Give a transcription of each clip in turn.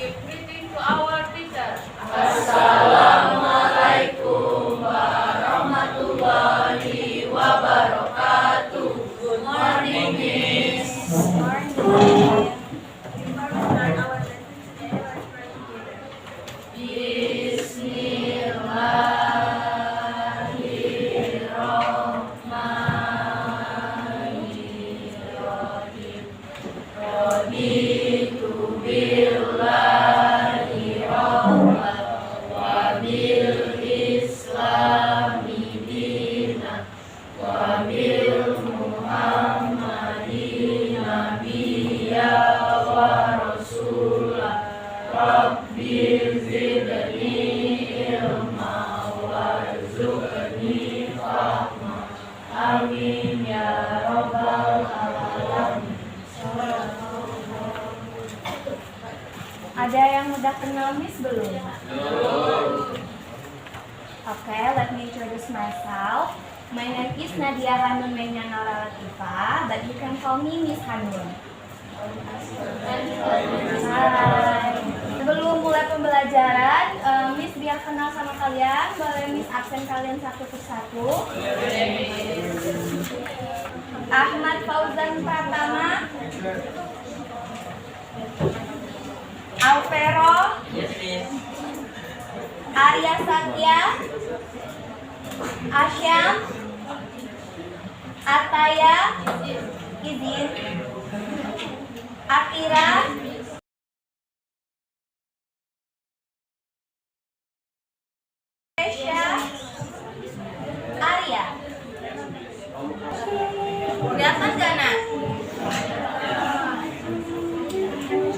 Give greeting to our teacher. Assalamualaikum warahmatullahi wabarakatuh. Good morning, Miss. Good morning. Before we start our lesson today, let's pray together. Bismillahirrahmanirrahim. Raditu billahi rabban wa bil islami dinan wa bil muhammadin nabiyya wa rasulah. Rabbi zidni ilma warzuqni fahma. Amin ya rabbal alamin. Ada yang udah kenal Miss belum? Okay, let me introduce myself. My name is Nadia Hanun Menyanara Latifa, but you can call me Miss Hanun. Hai. Sebelum mulai pembelajaran, Miss biar kenal sama kalian, boleh Miss absen kalian satu persatu. Ahmad Fauzan Pratama, Alvero, Arya Satya, Asyam, Ataya, izin, Akira, Kesha, Arya. Kelihatan gak, Nak?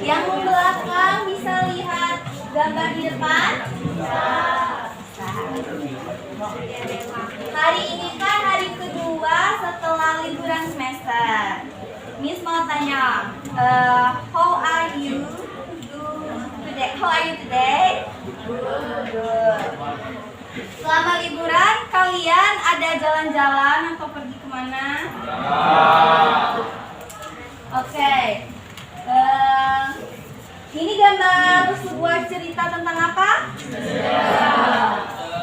Yang belakang bisa lihat gambar di depan? Hari ini kan hari kedua setelah liburan semester. Miss mau tanya, how are you today? How are you today? Good. Selama liburan kalian ada jalan-jalan atau pergi kemana? Oke. Ini gambar sebuah cerita tentang apa?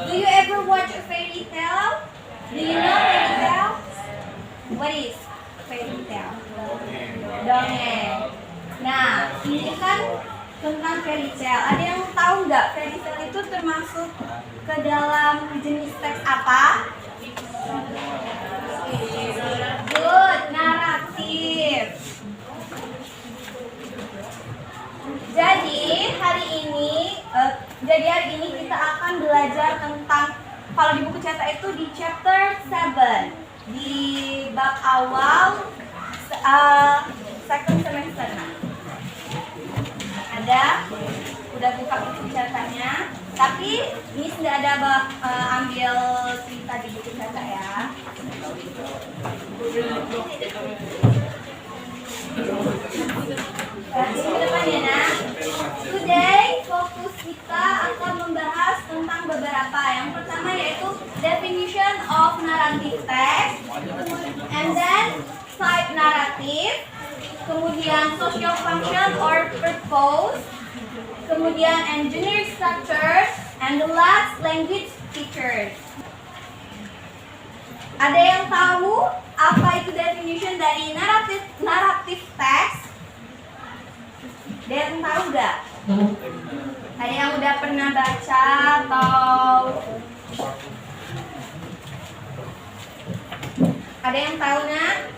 Do you ever watch a fairy tale? Do you know fairy tale? What is fairy tale? Dongeng. Nah, ini kan tentang fairy tale. Ada yang tahu nggak fairy tale itu termasuk ke dalam jenis teks apa? Good, naratif. Jadi hari ini kita akan belajar tentang, kalau di buku cetak itu di chapter 7 di bab awal second semester. Ada, udah buka buku cetaknya, tapi Miss nggak ada ambil cerita di buku cetak ya. Ini ke depannya, Nak. Today fokus kita akan membahas tentang beberapa. Yang pertama yaitu definition of narrative text, and then type narrative, kemudian social function or purpose, kemudian engineering structures, and the last language features. Ada yang tahu apa itu definition dari narrative text? Ada yang tahu nggak? Ada yang udah pernah baca atau ada yang tahu, Nak?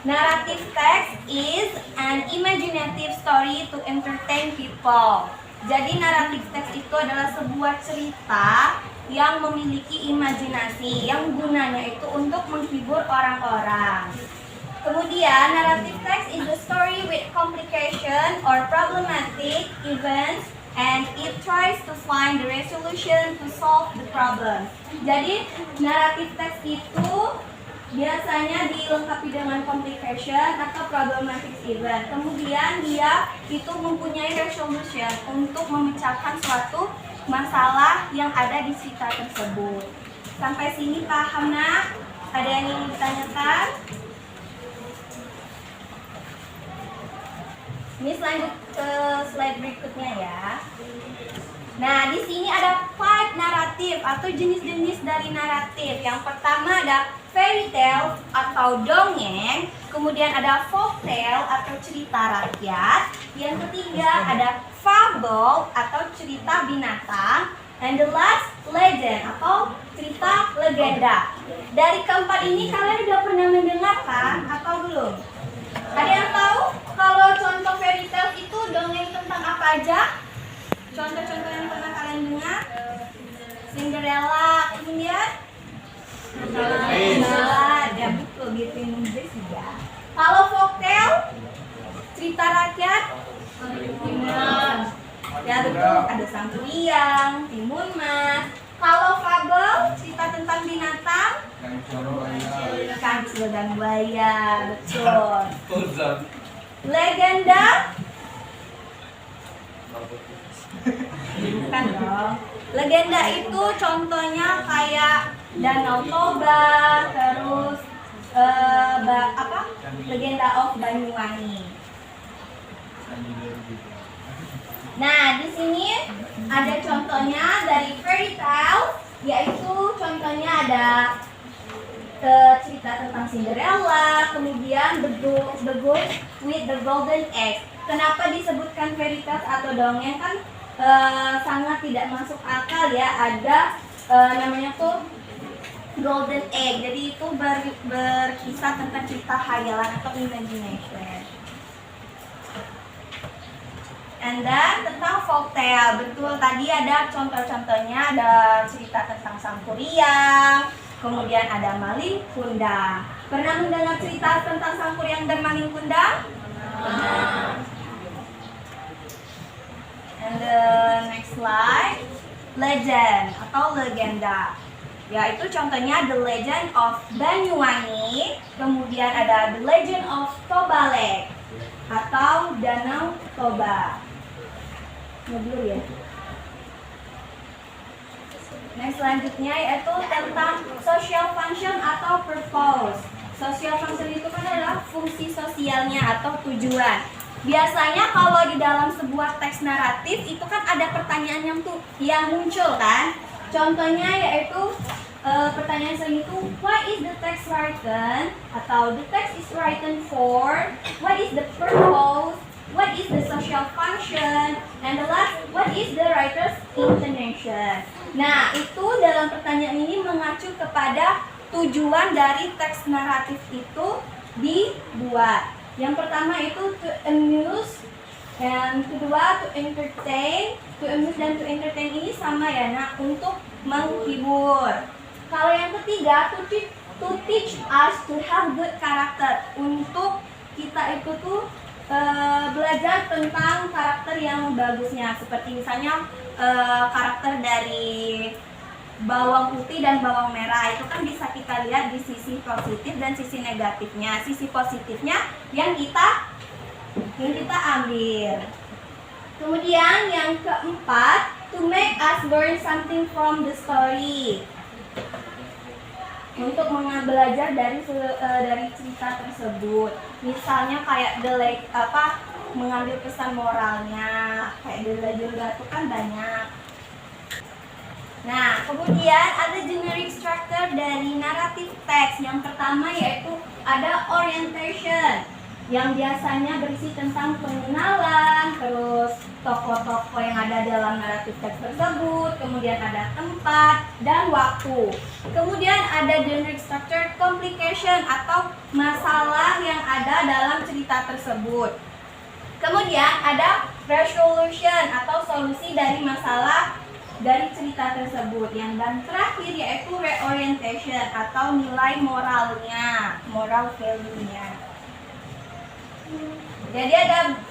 Narrative text is an imaginative story to entertain people. Jadi naratif teks itu adalah sebuah cerita yang memiliki imajinasi, yang gunanya itu untuk menghibur orang-orang. Kemudian naratif text is a story with complication or problematic events and it tries to find the resolution to solve the problem. Jadi naratif teks itu biasanya dilengkapi dengan complication atau problematic event. Kemudian dia itu mempunyai resolution untuk memecahkan suatu masalah yang ada di cerita tersebut. Sampai sini paham, Nak? Ada yang ingin ditanyakan? Ini lanjut ke slide berikutnya ya. Nah, di sini ada 5 naratif atau jenis-jenis dari naratif. Yang pertama ada fairy tale atau dongeng, kemudian ada folk tale atau cerita rakyat. Yang ketiga ada fable atau cerita binatang, and the last legend atau cerita legenda. Dari keempat ini kalian udah pernah mendengarkan atau belum? Ada yang tahu kalau contoh fairy tale itu dongeng tentang apa aja? Contoh-contoh yang pernah kalian dengar? Cinderella, kemudian ya betul gitu Inggris ya. Kalau folktale, cerita rakyat, ya betul, ada Sang Kuryang, Timun Mas. Kalau fabel, cerita tentang binatang, ikan dan buaya, betul. Legenda, bukan dong. Legenda itu contohnya kayak Danau Toba, terus Legenda of Banyuwangi. Nah, di sini ada contohnya dari fairy tale, yaitu contohnya ada cerita tentang Cinderella, kemudian The Ghost with the Golden Egg. Kenapa disebutkan fairy tale atau dongeng kan sangat tidak masuk akal ya, ada namanya tuh golden egg, jadi itu berkisah tentang cerita khayalan atau imagination. And then tentang folktale, betul tadi ada contoh-contohnya, ada cerita tentang Sang Kuryang, kemudian ada Malin Kundang. Pernah mendengar cerita tentang Sang Kuryang dan Malin Kundang? And the next slide, legend atau legenda, yaitu contohnya The Legend of Banyuwangi, kemudian ada The Legend of Toba Lake atau Danau Toba. Ngeblur ya. Next selanjutnya yaitu tentang social function atau purpose. Social function itu kan adalah fungsi sosialnya atau tujuan. Biasanya kalau di dalam sebuah teks naratif itu kan ada pertanyaan yang muncul kan. Contohnya yaitu pertanyaan sering itu, why is the text written? Atau the text is written for? What is the purpose? What is the social function? And the last, what is the writer's intention? Nah, itu dalam pertanyaan ini mengacu kepada tujuan dari teks naratif itu dibuat. Yang pertama itu to amuse, yang kedua to entertain. To amuse dan to entertain ini sama ya, nah untuk menghibur. Kalau yang ketiga to teach us to have good character, untuk kita itu tuh belajar tentang karakter yang bagusnya, seperti misalnya karakter dari bawang putih dan bawang merah itu kan bisa kita lihat di sisi positif dan sisi negatifnya. Sisi positifnya yang kita ambil. Kemudian yang keempat, to make us learn something from the story, untuk belajar dari cerita tersebut. Misalnya kayak mengambil pesan moralnya, kayak The Legenda itu kan banyak. Nah, kemudian ada generic structure dari naratif teks. Yang pertama yaitu ada orientation, yang biasanya berisi tentang pengenalan, terus tokoh-tokoh yang ada dalam naratif teks tersebut, kemudian ada tempat dan waktu. Kemudian ada generic structure complication atau masalah yang ada dalam cerita tersebut. Kemudian ada resolution atau solusi dari masalah dari cerita tersebut. Yang dan terakhir yaitu reorientation atau nilai moralnya, moral value-nya. Jadi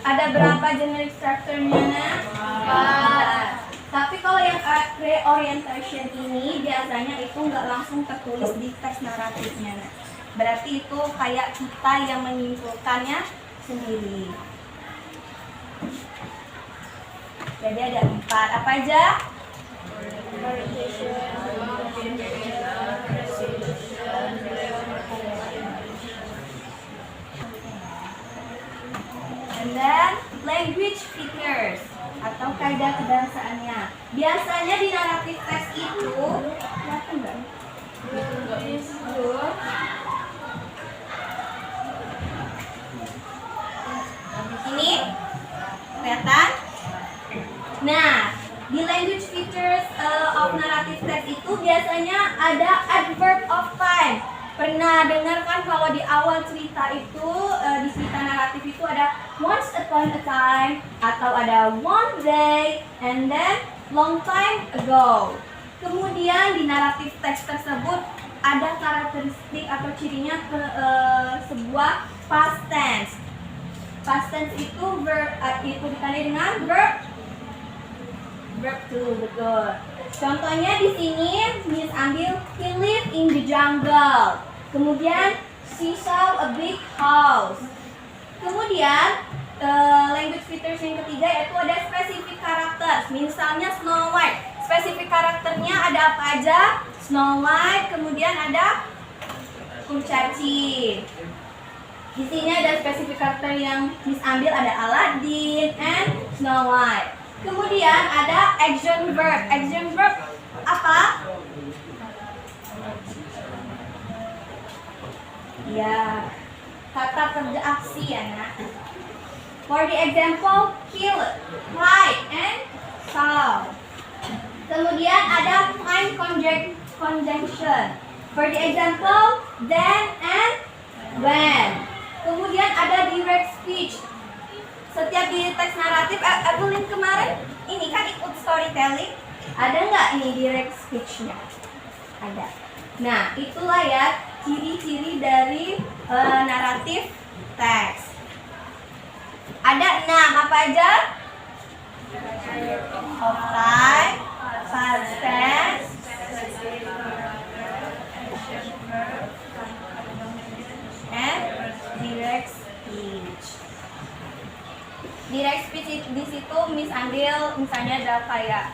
ada berapa generic structure-nya? 4. Tapi kalau yang reorientation ini biasanya itu nggak langsung tertulis di teks naratifnya. Berarti itu kayak kita yang menyimpulkannya sendiri. Jadi ada 4. Apa aja? And then language features atau kaidah kebahasaannya. Biasanya di naratif teks itu, kelihatan nggak? Ini kelihatan? Nah, di language features of narrative text itu biasanya ada adverb of time. Pernah dengar kan kalau di awal cerita itu, di cerita naratif itu ada once upon a time, atau ada one day, and then long time ago. Kemudian di naratif teks tersebut ada karakteristik atau cirinya sebuah past tense. Past tense itu itu ditandai dengan verb to, betul. Contohnya di sini Miss ambil he lived in the jungle. Kemudian she saw a big house. Kemudian language features yang ketiga yaitu ada specific characters. Misalnya Snow White. Spesifik karakternya ada apa aja? Snow White, kemudian ada kurcaci. Di sini ada spesifik karakter yang Miss ambil, ada Aladdin and Snow White. Kemudian ada action verb. Action verb apa? Ya, kata kerja aksi ya nak. For the example, kill, fight, and solve. Kemudian ada find conjunction. For the example, then and when. Kemudian ada direct speech. Setiap di teks naratif, Evelyn kemarin ini kan ikut storytelling. Ada nggak ini direct speech-nya? Ada. Nah, itulah ya ciri-ciri dari naratif teks. Ada 6, apa aja? Of time, past tense, and direct speech. Direct speech di situ Miss ambil misalnya ada kayak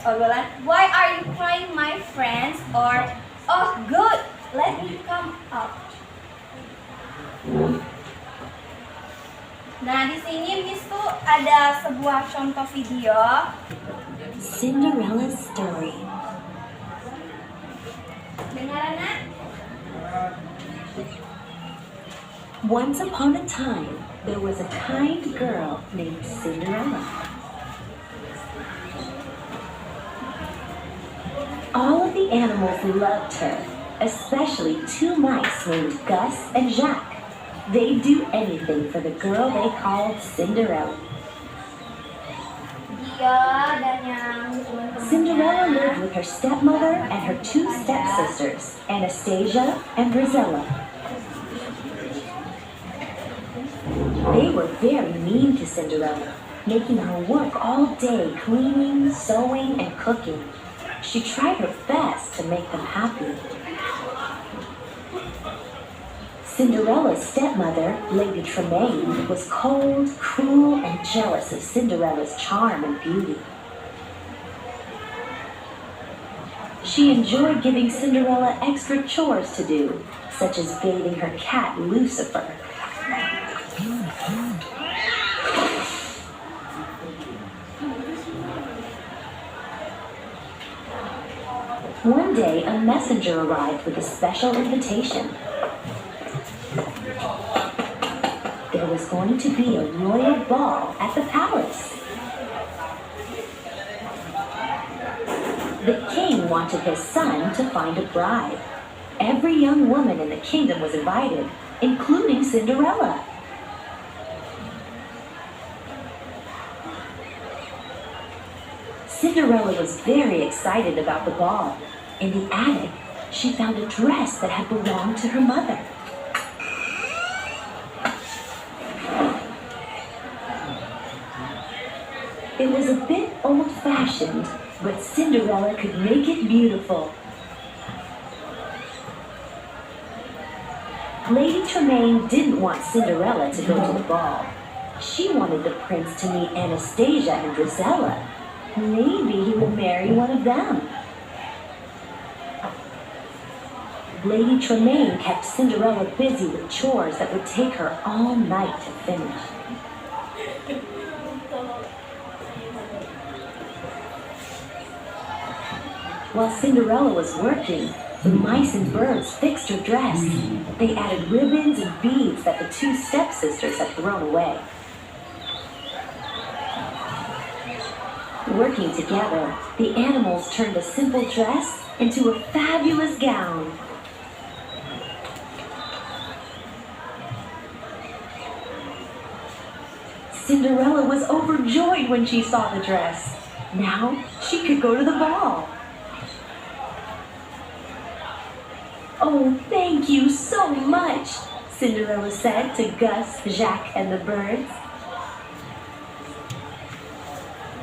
obrolan, why are you crying my friends? Or oh good, let me come out. Nah, di sini Miss tuh ada sebuah contoh video Cinderella's story. Dengar anak? Once upon a time, there was a kind girl named Cinderella. All of the animals loved her, especially 2 mice named Gus and Jacques. They'd do anything for the girl they called Cinderella. Dia dan yang teman-teman. Cinderella lived with her stepmother and her 2 stepsisters, Anastasia and Drizella. They were very mean to Cinderella, making her work all day cleaning, sewing, and cooking. She tried her best to make them happy. Cinderella's stepmother, Lady Tremaine, was cold, cruel, and jealous of Cinderella's charm and beauty. She enjoyed giving Cinderella extra chores to do, such as bathing her cat Lucifer. One day, a messenger arrived with a special invitation. There was going to be a royal ball at the palace. The king wanted his son to find a bride. Every young woman in the kingdom was invited, including Cinderella. Cinderella was very excited about the ball. In the attic, she found a dress that had belonged to her mother. It was a bit old-fashioned, but Cinderella could make it beautiful. Lady Tremaine didn't want Cinderella to go to the ball. She wanted the prince to meet Anastasia and Drizella. Maybe he would marry one of them. Lady Tremaine kept Cinderella busy with chores that would take her all night to finish. While Cinderella was working, the mice and birds fixed her dress. They added ribbons and beads that the two stepsisters had thrown away. Working together, the animals turned a simple dress into a fabulous gown. Cinderella was overjoyed when she saw the dress. Now she could go to the ball. "Oh, thank you so much," Cinderella said to Gus, Jacques, and the birds.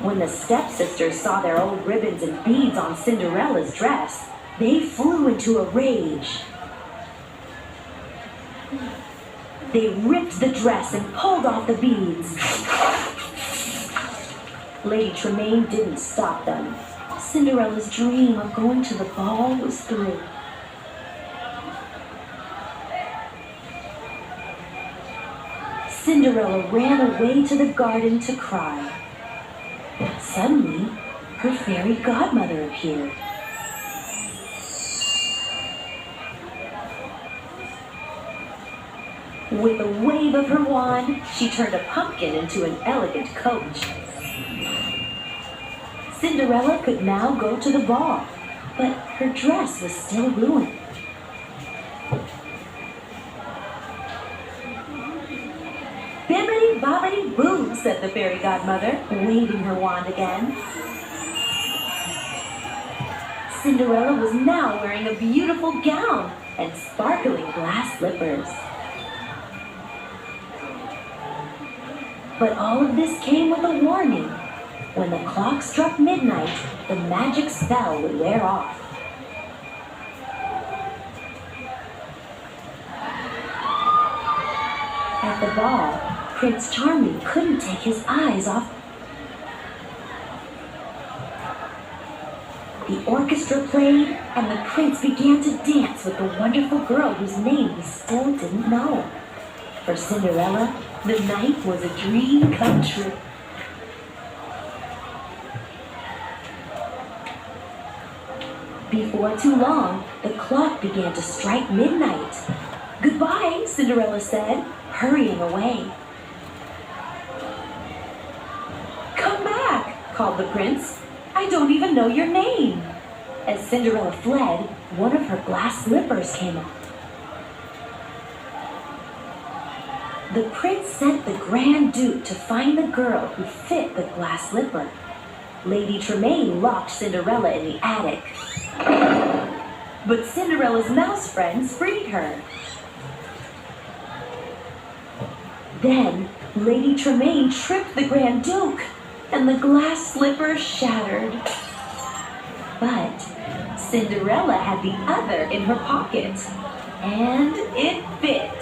When the stepsisters saw their old ribbons and beads on Cinderella's dress, they flew into a rage. They ripped the dress and pulled off the beads. Lady Tremaine didn't stop them. Cinderella's dream of going to the ball was through. Cinderella ran away to the garden to cry. Suddenly, her fairy godmother appeared. With a wave of her wand, she turned a pumpkin into an elegant coach. Cinderella could now go to the ball, but her dress was still ruined. "Bibbidi-bobbidi-boo," said the fairy godmother, waving her wand again. Cinderella was now wearing a beautiful gown and sparkling glass slippers. But all of this came with a warning. When the clock struck midnight, the magic spell would wear off. At the ball, Prince Charming couldn't take his eyes off. The orchestra played, and the prince began to dance with the wonderful girl whose name he still didn't know. For Cinderella, the night was a dream come true. Before too long, the clock began to strike midnight. "Goodbye," Cinderella said, hurrying away. "Come back," called the prince. "I don't even know your name." As Cinderella fled, one of her glass slippers came up. The prince sent the Grand Duke to find the girl who fit the glass slipper. Lady Tremaine locked Cinderella in the attic. But Cinderella's mouse friends freed her. Then Lady Tremaine tripped the Grand Duke, and the glass slipper shattered. But Cinderella had the other in her pocket, and it fit.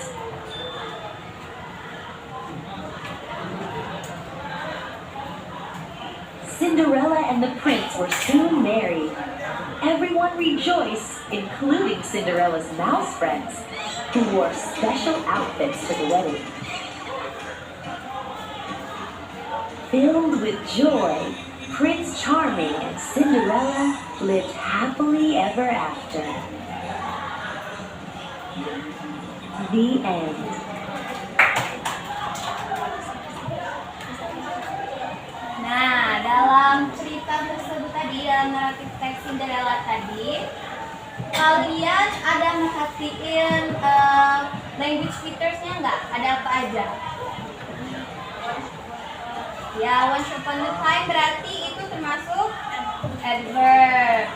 Cinderella and the prince were soon married. Everyone rejoiced, including Cinderella's mouse friends, who wore special outfits to the wedding. Filled with joy, Prince Charming and Cinderella lived happily ever after. The end. Nah, dalam cerita tersebut tadi, dalam naratif teks Cinderella tadi, kalian ada merhatiin language features-nya nggak? Ada apa aja? Ya, once upon a time berarti itu termasuk adverb.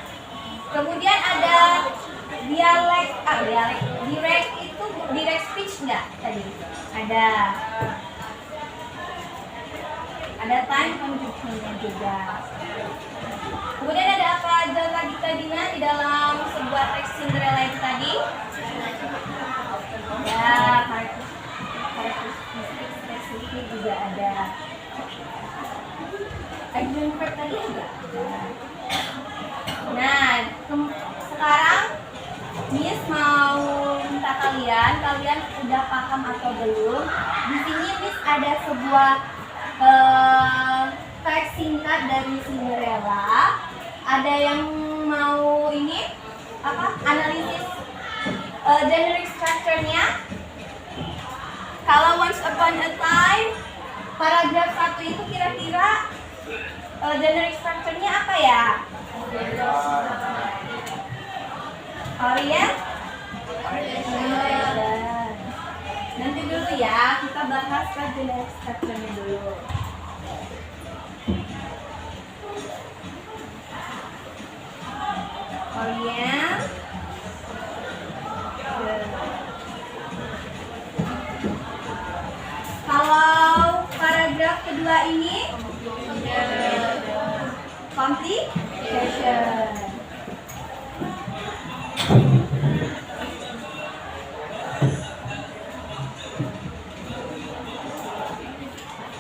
Kemudian ada direct itu direct speech nggak tadi? Ada time conjunction-nya juga. Kemudian ada apa aja lagi tadi di dalam sebuah teks Cinderella itu tadi? Ya, spesifik juga ada. Adjunct verb tadi juga ada. Nah, sekarang Miss mau minta kalian udah paham atau belum? Di sini Miss ada sebuah teks singkat dari Cinderella. Ada yang mau ini apa? Analisis generic structure-nya. Kalau once upon a time, paragraf 1 itu kira-kira generic structure-nya apa ya? Orient? Nanti dulu ya, kita bahas ke generic structure-nya dulu. Orient. Kalau paragraf kedua ini complication.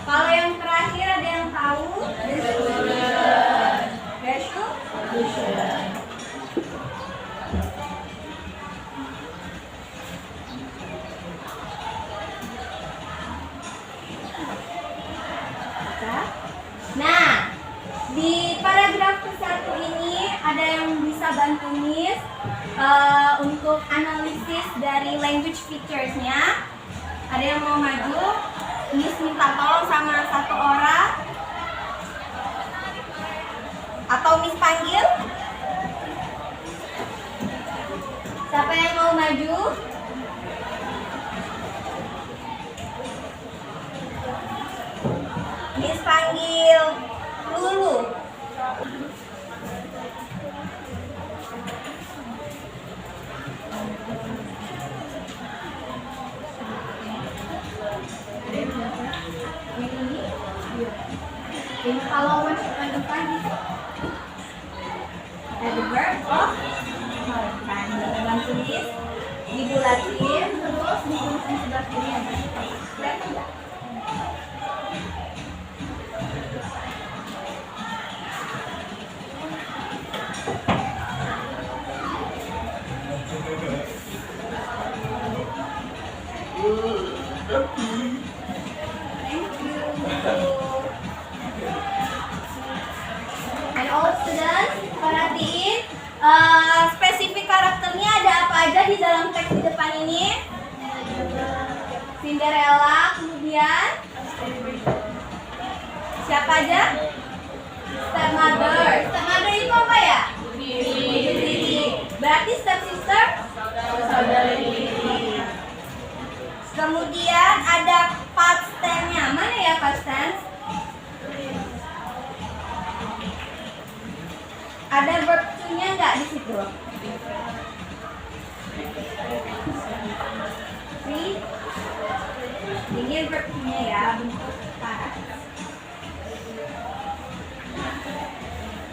Kalau yang terakhir ada yang tahu? Resolution. Nah, di paragraf ke-1 ini ada yang bisa bantu Miss untuk analisis dari language features-nya. Ada yang mau maju? Miss minta tolong sama satu orang. Atau Miss panggil? Siapa yang mau maju? Miss panggil Lulu. Ini kalau masuk ke depan ada verb of kan bantu Miss dibulatin terus ditulis di sebelah kiri aja. Kelihatan nggak? And all students, perhatiin spesifik karakternya ada apa aja di dalam teks di depan ini. Cinderella, kemudian siapa aja? Stepmother. Stepmother itu apa ya? Ibu. Berarti stepsister? Saudari. Kemudian ada past tense-nya. Mana ya past tense? Ada verb to-nya nggak di situ? Ini verb to-nya ya, bentuk past.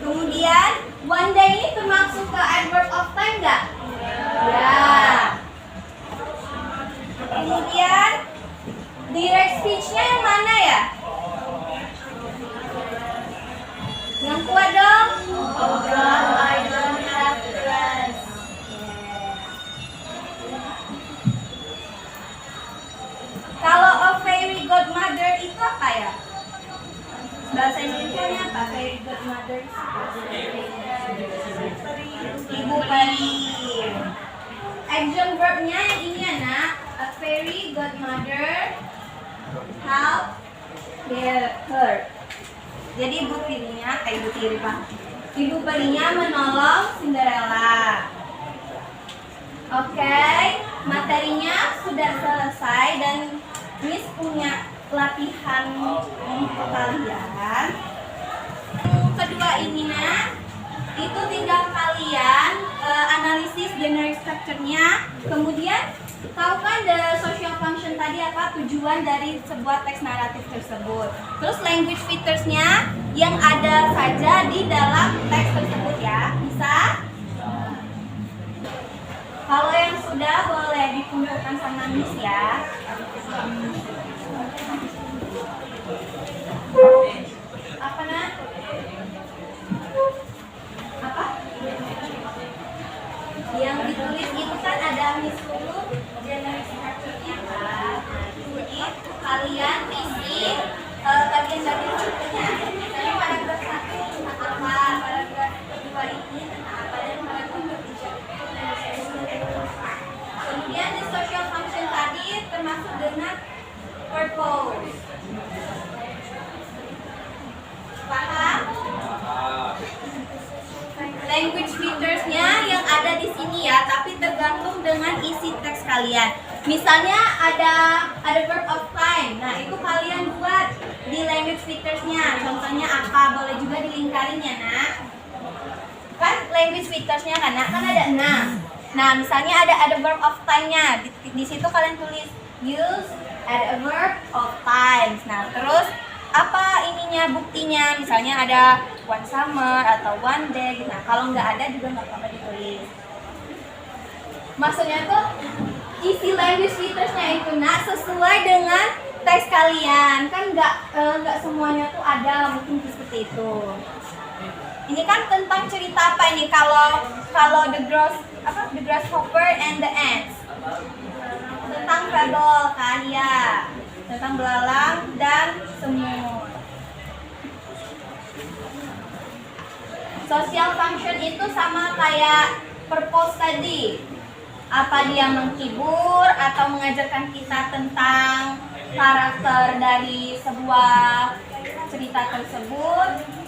Kemudian one day ini termasuk ke adverb of time nggak? Ya. Kemudian direct speech-nya yang mana ya? Yang kuat dong? Oh God, I don't have friends. Kalau a fairy godmother itu apa ya? Bahasa Indonesia-nya apa? Fairy godmother? Ibu peri. Action verb-nya yang ini anak. A fairy godmother help her. Jadi ibu tiri Pak. Ibu perinya menolong Cinderella. Oke, materinya sudah selesai dan Miss punya latihan untuk kalian. Kedua ini itu tinggal kalian analisis generic structure-nya. Kemudian tahu kan the social function tadi apa tujuan dari sebuah teks naratif tersebut. Terus language features-nya yang ada saja di dalam teks tersebut ya. Bisa? Kalau yang sudah boleh dikumpulkan sama Miss ya. Apa nak? Apa? Yang ditulis itu kan ada Miss dulu generic structure-nya kan. Jadi kalian isi bagian-bagian strukturnya. Misalnya paragraf 1 tentang apa, paragraf 2 ini tentang apa. purpose. Paham? Language features-nya yang ada di sini ya, tapi tergantung dengan isi teks kalian. Misalnya ada verb of time. Nah, itu kalian buat di language features-nya. Contohnya apa? Boleh juga dilingkarin ya, Nak. Kan language features-nya kan, Nak, kan ada 6. Nah, misalnya ada verb of time-nya. Di situ kalian tulis use adverb of times. Nah, terus apa ininya, buktinya? Misalnya ada one summer atau one day. Nah, kalau nggak ada juga nggak apa-apa ditulis. Maksudnya tuh isi language features-nya itu, Nak, sesuai dengan teks kalian. Kan nggak semuanya tuh ada, mungkin seperti itu. Ini kan tentang cerita apa ini? Kalau the grasshopper and the ants. Tentang fable kan ya. Tentang belalang dan semut. Social function itu sama kayak purpose tadi. Apa dia menghibur atau mengajarkan kita tentang karakter dari sebuah cerita tersebut.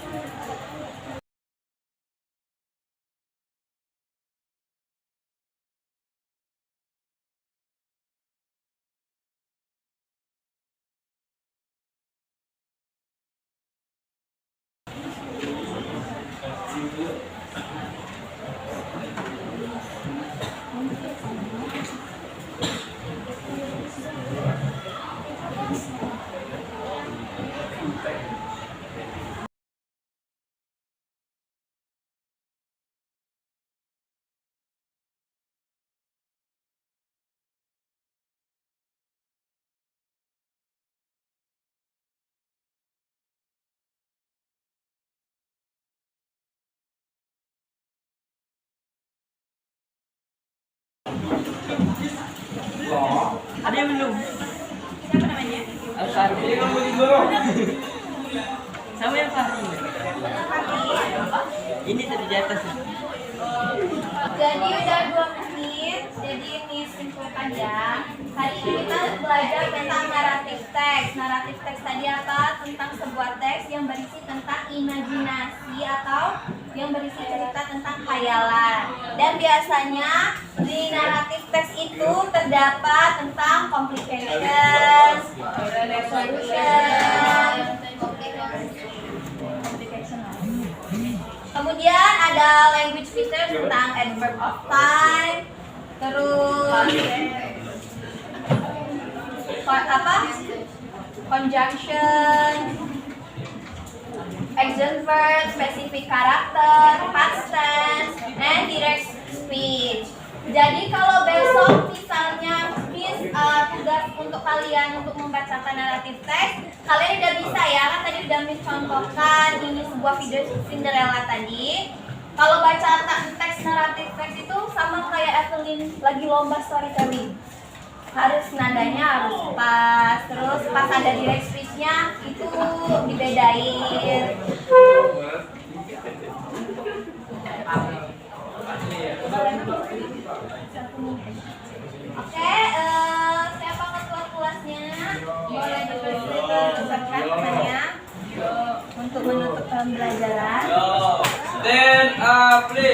Ada yang belum? Siapa namanya? Al-Fahri. Sama yang Fahri. Ini tadi di atas. Jadi udah 2 menit, jadi ini simpulkan ya. Hari ini kita belajar tentang naratif teks. Naratif teks tadi apa? Tentang sebuah teks yang berisi tentang imajinasi atau yang berisi cerita tentang khayalan. Dan biasanya di naratif teks itu terdapat tentang complications, resolution, kemudian ada language features tentang adverb of time, terus conjunction, action verb, specific character, past tense, and direct speech. Jadi kalau besok misalnya tugas untuk kalian untuk membacakan naratif teks, kalian udah bisa ya, kan tadi udah mencontohkan ini sebuah video Cinderella tadi. Kalau baca teks naratif teks itu sama kayak Evelyn lagi lomba storytelling. Harus nadanya harus pas, terus pas ada direct speech-nya itu dibedain. Oke, siapa ketua kelasnya? Boleh dipersilakan saya untuk menutup pembelajaran. Stand up, please.